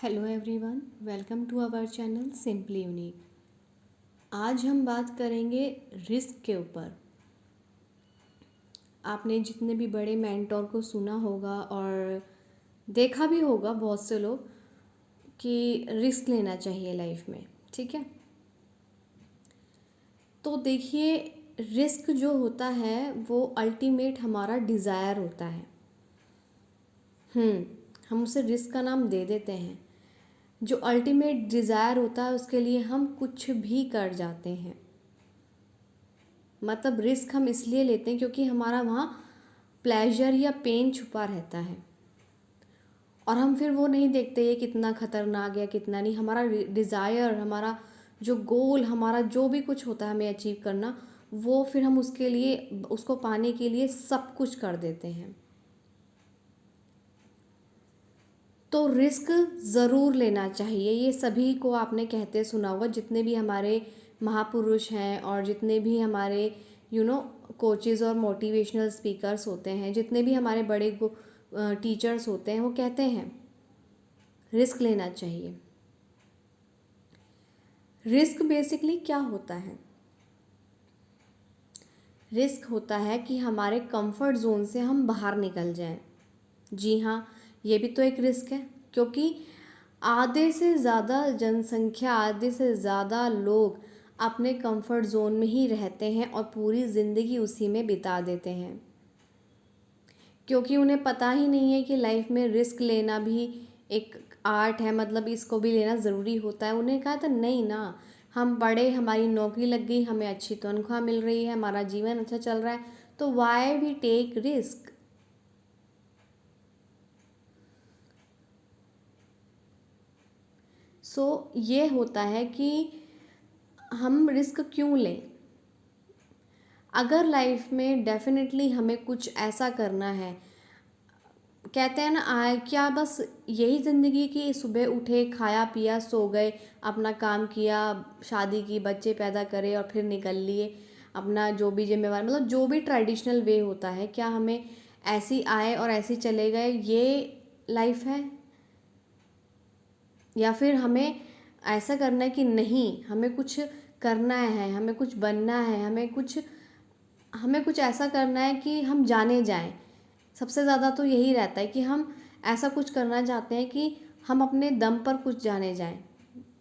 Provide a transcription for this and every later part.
Hello everyone, welcome to our channel simply unique. आज हम बात करेंगे रिस्क के ऊपर। आपने जितने भी बड़े मेंटोर को सुना होगा और देखा भी होगा बहुत से लोग कि रिस्क लेना चाहिए लाइफ में, ठीक है। तो देखिए, रिस्क जो होता है वो अल्टीमेट हमारा डिज़ायर होता है। हम उसे रिस्क का नाम दे देते हैं। जो अल्टीमेट डिज़ायर होता है उसके लिए हम कुछ भी कर जाते हैं। मतलब रिस्क हम इसलिए लेते हैं क्योंकि हमारा वहाँ प्लेजर या पेन छुपा रहता है और हम फिर वो नहीं देखते ये कितना खतरनाक या कितना नहीं। हमारा डिज़ायर, हमारा जो गोल, हमारा जो भी कुछ होता है हमें अचीव करना, वो फिर हम उसके लिए, उसको पाने के लिए सब कुछ कर देते हैं। तो रिस्क ज़रूर लेना चाहिए। ये सभी को आपने कहते सुना होगा, जितने भी हमारे महापुरुष हैं और जितने भी हमारे कोचेज़ और मोटिवेशनल स्पीकर्स होते हैं, जितने भी हमारे बड़े टीचर्स होते हैं, वो कहते हैं रिस्क लेना चाहिए। रिस्क बेसिकली क्या होता है? रिस्क होता है कि हमारे कंफर्ट जोन से हम बाहर निकल जाएं। जी हाँ, ये भी तो एक रिस्क है, क्योंकि आधे से ज़्यादा जनसंख्या, आधे से ज़्यादा लोग अपने कंफर्ट जोन में ही रहते हैं और पूरी ज़िंदगी उसी में बिता देते हैं, क्योंकि उन्हें पता ही नहीं है कि लाइफ में रिस्क लेना भी एक आर्ट है। मतलब इसको भी लेना ज़रूरी होता है। उन्हें कहा था नहीं ना, हम पढ़े, हमारी नौकरी लग गई, हमें अच्छी तनख्वाह मिल रही है, हमारा जीवन अच्छा चल रहा है, तो वाई वी टेक रिस्क। ये होता है कि हम रिस्क क्यों लें। अगर लाइफ में डेफिनेटली हमें कुछ ऐसा करना है, कहते हैं ना, आए क्या बस यही ज़िंदगी की, सुबह उठे, खाया पिया, सो गए, अपना काम किया, शादी की, बच्चे पैदा करे और फिर निकल लिए अपना जो भी जिम्मेवार, मतलब जो भी ट्रेडिशनल वे होता है, क्या हमें ऐसी आए और ऐसी चले गए ये लाइफ है? या फिर हमें ऐसा करना है कि नहीं, हमें कुछ करना है, हमें कुछ बनना है, हमें कुछ ऐसा करना है कि हम जाने जाएं। सबसे ज़्यादा तो यही रहता है कि हम ऐसा कुछ करना चाहते हैं कि हम अपने दम पर कुछ जाने जाएं,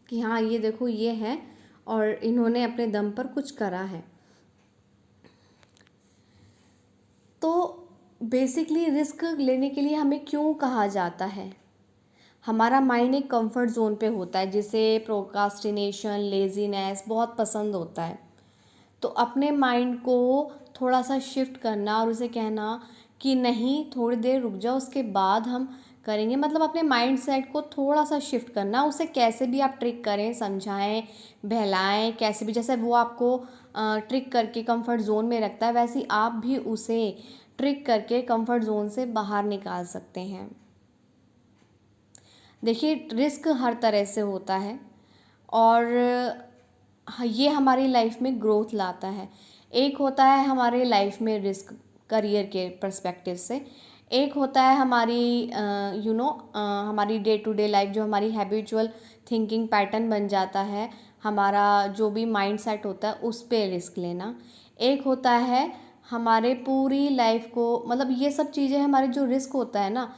कि हाँ ये देखो ये है और इन्होंने अपने दम पर कुछ करा है। तो बेसिकली रिस्क लेने के लिए हमें क्यों कहा जाता है? हमारा माइंड एक कंफर्ट जोन पे होता है, जिसे प्रोक्रास्टिनेशन, लेजीनेस बहुत पसंद होता है। तो अपने माइंड को थोड़ा सा शिफ्ट करना और उसे कहना कि नहीं, थोड़ी देर रुक जाओ, उसके बाद हम करेंगे। मतलब अपने माइंड सेट को थोड़ा सा शिफ्ट करना। उसे कैसे भी आप ट्रिक करें, समझाएं, बहलाएं, कैसे भी, जैसे वो आपको ट्रिक करके कंफर्ट जोन में रखता है, वैसे ही आप भी उसे ट्रिक करके कंफर्ट जोन से बाहर निकाल सकते हैं। देखिए, रिस्क हर तरह से होता है और ये हमारी लाइफ में ग्रोथ लाता है। एक होता है हमारे लाइफ में रिस्क करियर के पर्सपेक्टिव से, एक होता है हमारी हमारी डे टू डे लाइफ, जो हमारी हैबिचुअल थिंकिंग पैटर्न बन जाता है, हमारा जो भी माइंड सेट होता है उस पे रिस्क लेना। एक होता है हमारे पूरी लाइफ को, मतलब ये सब चीज़ें, हमारे जो रिस्क होता है ना,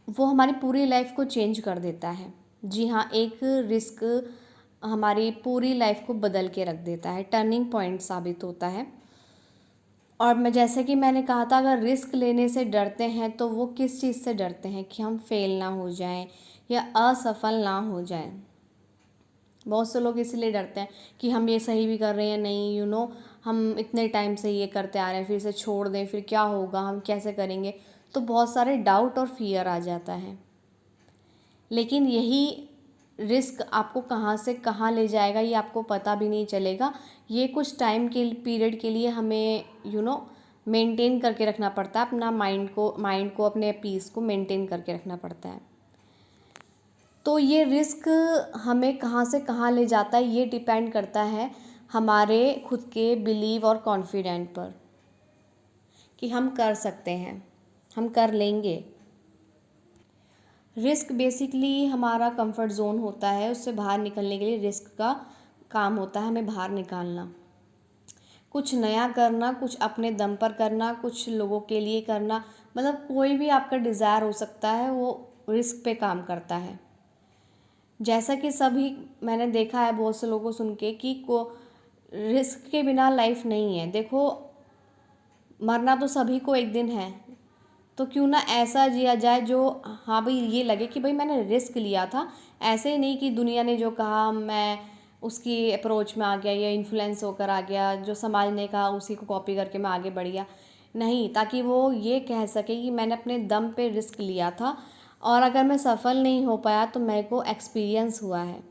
वो हमारी पूरी लाइफ को चेंज कर देता है। जी हाँ, एक रिस्क हमारी पूरी लाइफ को बदल के रख देता है, टर्निंग पॉइंट साबित होता है। और मैं, जैसे कि मैंने कहा था, अगर रिस्क लेने से डरते हैं तो वो किस चीज़ से डरते हैं? कि हम फेल ना हो जाएं या असफल ना हो जाएं। बहुत से लोग इसलिए डरते हैं कि हम ये सही भी कर रहे हैं नहीं, हम इतने टाइम से ये करते आ रहे हैं, फिर इसे छोड़ दें, फिर क्या होगा, हम कैसे करेंगे। तो बहुत सारे डाउट और फियर आ जाता है। लेकिन यही रिस्क आपको कहाँ से कहाँ ले जाएगा ये आपको पता भी नहीं चलेगा। ये कुछ टाइम के पीरियड के लिए हमें मेंटेन करके रखना पड़ता है, अपना माइंड को अपने पीस को मेंटेन करके रखना पड़ता है। तो ये रिस्क हमें कहाँ से कहाँ ले जाता है, ये डिपेंड करता है हमारे खुद के बिलीव और कॉन्फिडेंट पर, कि हम कर सकते हैं, हम कर लेंगे। रिस्क बेसिकली हमारा कंफर्ट जोन होता है, उससे बाहर निकलने के लिए रिस्क का काम होता है हमें बाहर निकालना, कुछ नया करना, कुछ अपने दम पर करना, कुछ लोगों के लिए करना। मतलब कोई भी आपका डिज़ायर हो सकता है, वो रिस्क पे काम करता है। जैसा कि सभी मैंने देखा है बहुत से लोगों को सुन के कि को रिस्क के बिना लाइफ नहीं है। देखो, मरना तो सभी को एक दिन है, तो क्यों ना ऐसा जिया जाए जो, हाँ भाई, ये लगे कि भाई मैंने रिस्क लिया था। ऐसे ही नहीं कि दुनिया ने जो कहा मैं उसकी अप्रोच में आ गया या इन्फ्लुएंस होकर आ गया, जो समाज ने कहा उसी को कॉपी करके मैं आगे बढ़ गया। नहीं, ताकि वो ये कह सके कि मैंने अपने दम पे रिस्क लिया था, और अगर मैं सफल नहीं हो पाया तो मेरे को एक्सपीरियंस हुआ है।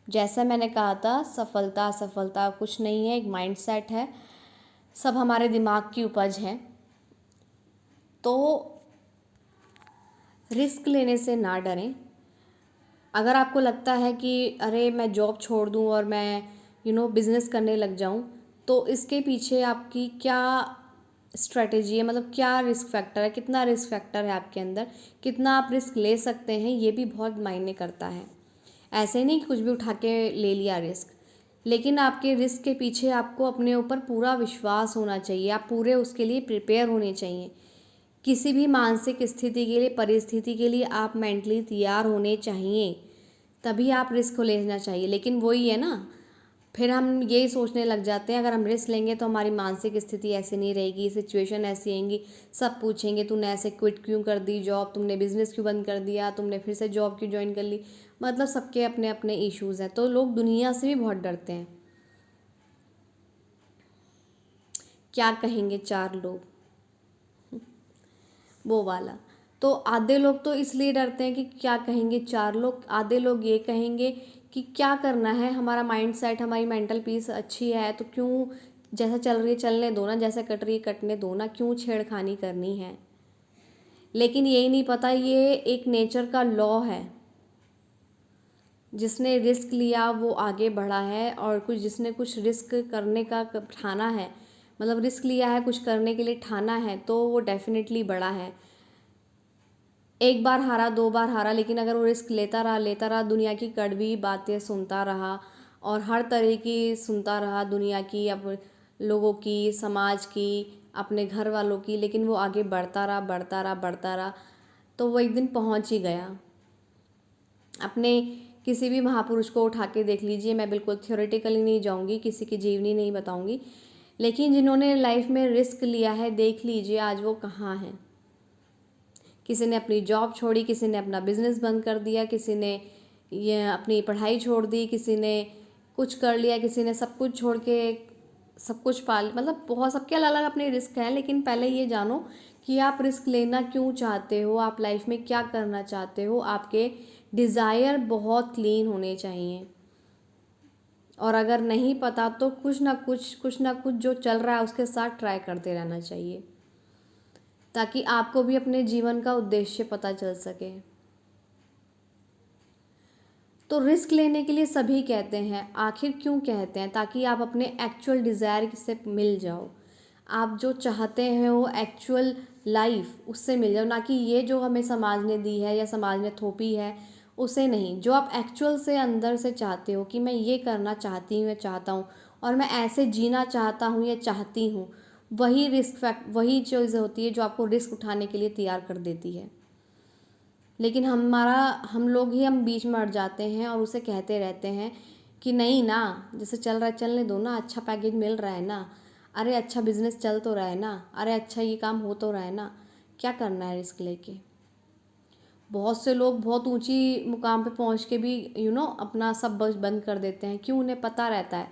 जैसा मैंने कहा था, सफलता असफलता कुछ नहीं है, एक माइंडसेट है, सब हमारे दिमाग की उपज है। तो रिस्क लेने से ना डरें। अगर आपको लगता है कि अरे मैं जॉब छोड़ दूं और मैं बिज़नेस करने लग जाऊं, तो इसके पीछे आपकी क्या स्ट्रेटेजी है, मतलब क्या रिस्क फैक्टर है, कितना रिस्क फैक्टर है आपके अंदर, कितना आप रिस्क ले सकते हैं, ये भी बहुत मायने करता है। ऐसे नहीं कि कुछ भी उठा के ले लिया रिस्क, लेकिन आपके रिस्क के पीछे आपको अपने ऊपर पूरा विश्वास होना चाहिए, आप पूरे उसके लिए प्रिपेयर होने चाहिए। किसी भी मानसिक स्थिति के लिए, परिस्थिति के लिए आप मेंटली तैयार होने चाहिए, तभी आप रिस्क को लेना चाहिए। लेकिन वही है ना, फिर हम यही सोचने लग जाते हैं अगर हम रिस्क लेंगे तो हमारी मानसिक स्थिति ऐसी नहीं रहेगी, सिचुएशन ऐसी आएंगी, सब पूछेंगे तूने ऐसे क्विट क्यों कर दी जॉब, तुमने बिजनेस क्यों बंद कर दिया, तुमने फिर से जॉब क्यों ज्वाइन कर ली। मतलब सबके अपने अपने इश्यूज़ हैं, तो लोग दुनिया से भी बहुत डरते हैं। क्या कहेंगे चार लोग, वो वाला। तो आधे लोग तो इसलिए डरते हैं कि क्या कहेंगे चार लोग, आधे लोग ये कहेंगे कि क्या करना है, हमारा माइंड सेट, हमारी मेंटल पीस अच्छी है तो क्यों, जैसा चल रही है चलने दो ना, जैसा कट रही है कटने दो ना, क्यों छेड़खानी करनी है। लेकिन यही नहीं पता ये एक नेचर का लॉ है, जिसने रिस्क लिया वो आगे बढ़ा है, और कुछ जिसने कुछ रिस्क करने का ठाना है, मतलब रिस्क लिया है कुछ करने के लिए ठाना है, तो वो डेफिनेटली बड़ा है। एक बार हारा, दो बार हारा, लेकिन अगर वो रिस्क लेता रहा, दुनिया की कड़वी बातें सुनता रहा और हर तरह की सुनता रहा, दुनिया की, अब लोगों की, समाज की, अपने घर वालों की, लेकिन वो आगे बढ़ता रहा, बढ़ता रहा, बढ़ता रहा, तो वो एक दिन पहुंच ही गया। अपने किसी भी महापुरुष को उठा के देख लीजिए, मैं बिल्कुल थ्योरेटिकली नहीं जाऊंगी, किसी की जीवनी नहीं बताऊंगी, लेकिन जिन्होंने लाइफ में रिस्क लिया है, देख लीजिए आज वो कहाँ हैं। किसी ने अपनी जॉब छोड़ी, किसी ने अपना बिजनेस बंद कर दिया, किसी ने ये अपनी पढ़ाई छोड़ दी, किसी ने कुछ कर लिया, किसी ने सब कुछ छोड़ के सब कुछ पाल, मतलब बहुत सबके अलग अलग अपने रिस्क हैं। लेकिन पहले ये जानो कि आप रिस्क लेना क्यों चाहते हो, आप लाइफ में क्या करना चाहते हो, आपके डिज़ायर बहुत क्लीन होने चाहिए। और अगर नहीं पता तो कुछ ना कुछ जो चल रहा है उसके साथ ट्राई करते रहना चाहिए, ताकि आपको भी अपने जीवन का उद्देश्य पता चल सके। तो रिस्क लेने के लिए सभी कहते हैं, आखिर क्यों कहते हैं? ताकि आप अपने एक्चुअल डिज़ायर से मिल जाओ, आप जो चाहते हैं वो एक्चुअल लाइफ उससे मिल जाओ, ना कि ये जो हमें समाज ने दी है या समाज ने थोपी है उसे नहीं। जो आप एक्चुअल से अंदर से चाहते हो कि मैं ये करना चाहती हूँ या चाहता हूँ, और मैं ऐसे जीना चाहता हूँ या चाहती हूँ, वही चीज़ होती है जो आपको रिस्क उठाने के लिए तैयार कर देती है। लेकिन हम लोग ही हम बीच में अड़ जाते हैं और उसे कहते रहते हैं कि नहीं ना, जैसे चल रहा है चलने दो ना, अच्छा पैकेज मिल रहा है ना, अरे अच्छा बिजनेस चल तो रहा है ना, अरे अच्छा ये काम हो तो रहा है ना, क्या करना है रिस्क लेके। बहुत से लोग बहुत ऊंची मुकाम पे पहुंच के भी अपना सब बंद कर देते हैं। क्यों? उन्हें पता रहता है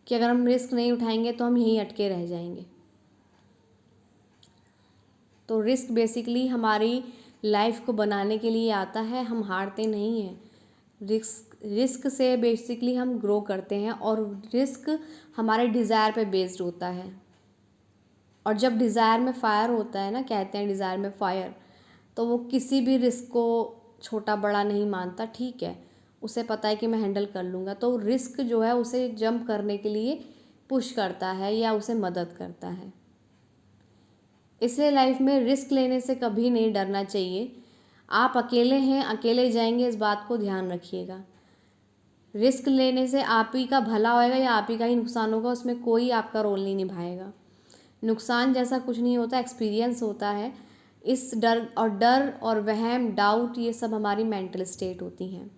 कि अगर हम रिस्क नहीं उठाएंगे तो हम यहीं अटके रह जाएंगे। तो रिस्क बेसिकली हमारी लाइफ को बनाने के लिए आता है, हम हारते नहीं हैं। रिस्क से बेसिकली हम ग्रो करते हैं, और रिस्क हमारे डिज़ायर पे बेस्ड होता है। और जब डिज़ायर में फायर होता है ना, कहते हैं डिज़ायर में फायर, तो वो किसी भी रिस्क को छोटा बड़ा नहीं मानता। ठीक है, उसे पता है कि मैं हैंडल कर लूँगा, तो रिस्क जो है उसे जंप करने के लिए पुश करता है या उसे मदद करता है। इसलिए लाइफ में रिस्क लेने से कभी नहीं डरना चाहिए। आप अकेले हैं, अकेले जाएंगे, इस बात को ध्यान रखिएगा। रिस्क लेने से आप ही का भला होएगा या आप ही का ही नुकसान होगा, उसमें कोई आपका रोल नहीं निभाएगा। नुकसान जैसा कुछ नहीं होता, एक्सपीरियंस होता है। इस डर और वहम, डाउट, ये सब हमारी मेंटल स्टेट होती हैं।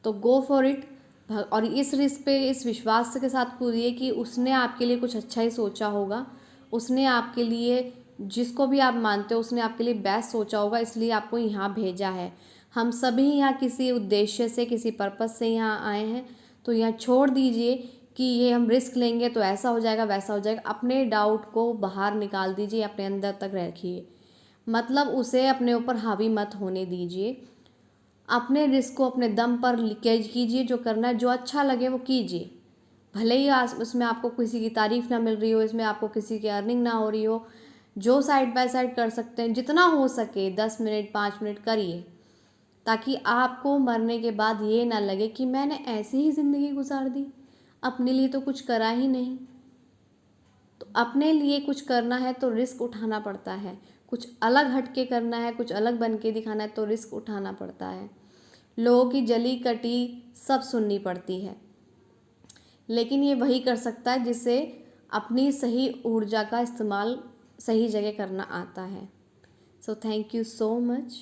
तो गो फॉर इट। और इस रिस्क पे इस विश्वास के साथ कूदिए कि उसने आपके लिए कुछ अच्छा ही सोचा होगा, उसने आपके लिए, जिसको भी आप मानते हो, उसने आपके लिए बेस्ट सोचा होगा, इसलिए आपको यहाँ भेजा है। हम सभी यहाँ किसी उद्देश्य से, किसी पर्पस से यहाँ आए हैं। तो यहाँ छोड़ दीजिए कि ये हम रिस्क लेंगे तो ऐसा हो जाएगा, वैसा हो जाएगा। अपने डाउट को बाहर निकाल दीजिए, अपने अंदर तक रखिए, मतलब उसे अपने ऊपर हावी मत होने दीजिए। अपने रिस्क को अपने दम पर लीकेज कीजिए, जो करना है, जो अच्छा लगे वो कीजिए। भले ही उसमें आपको किसी की तारीफ़ ना मिल रही हो, इसमें आपको किसी की अर्निंग ना हो रही हो, जो साइड बाय साइड कर सकते हैं, जितना हो सके 10 मिनट 5 मिनट करिए, ताकि आपको मरने के बाद ये ना लगे कि मैंने ऐसे ही ज़िंदगी गुजार दी, अपने लिए तो कुछ करा ही नहीं। तो अपने लिए कुछ करना है तो रिस्क उठाना पड़ता है, कुछ अलग हट के करना है, कुछ अलग बन के दिखाना है तो रिस्क उठाना पड़ता है। लोगों की जली कटी सब सुननी पड़ती है, लेकिन ये वही कर सकता है जिसे अपनी सही ऊर्जा का इस्तेमाल सही जगह करना आता है। So thank you so much.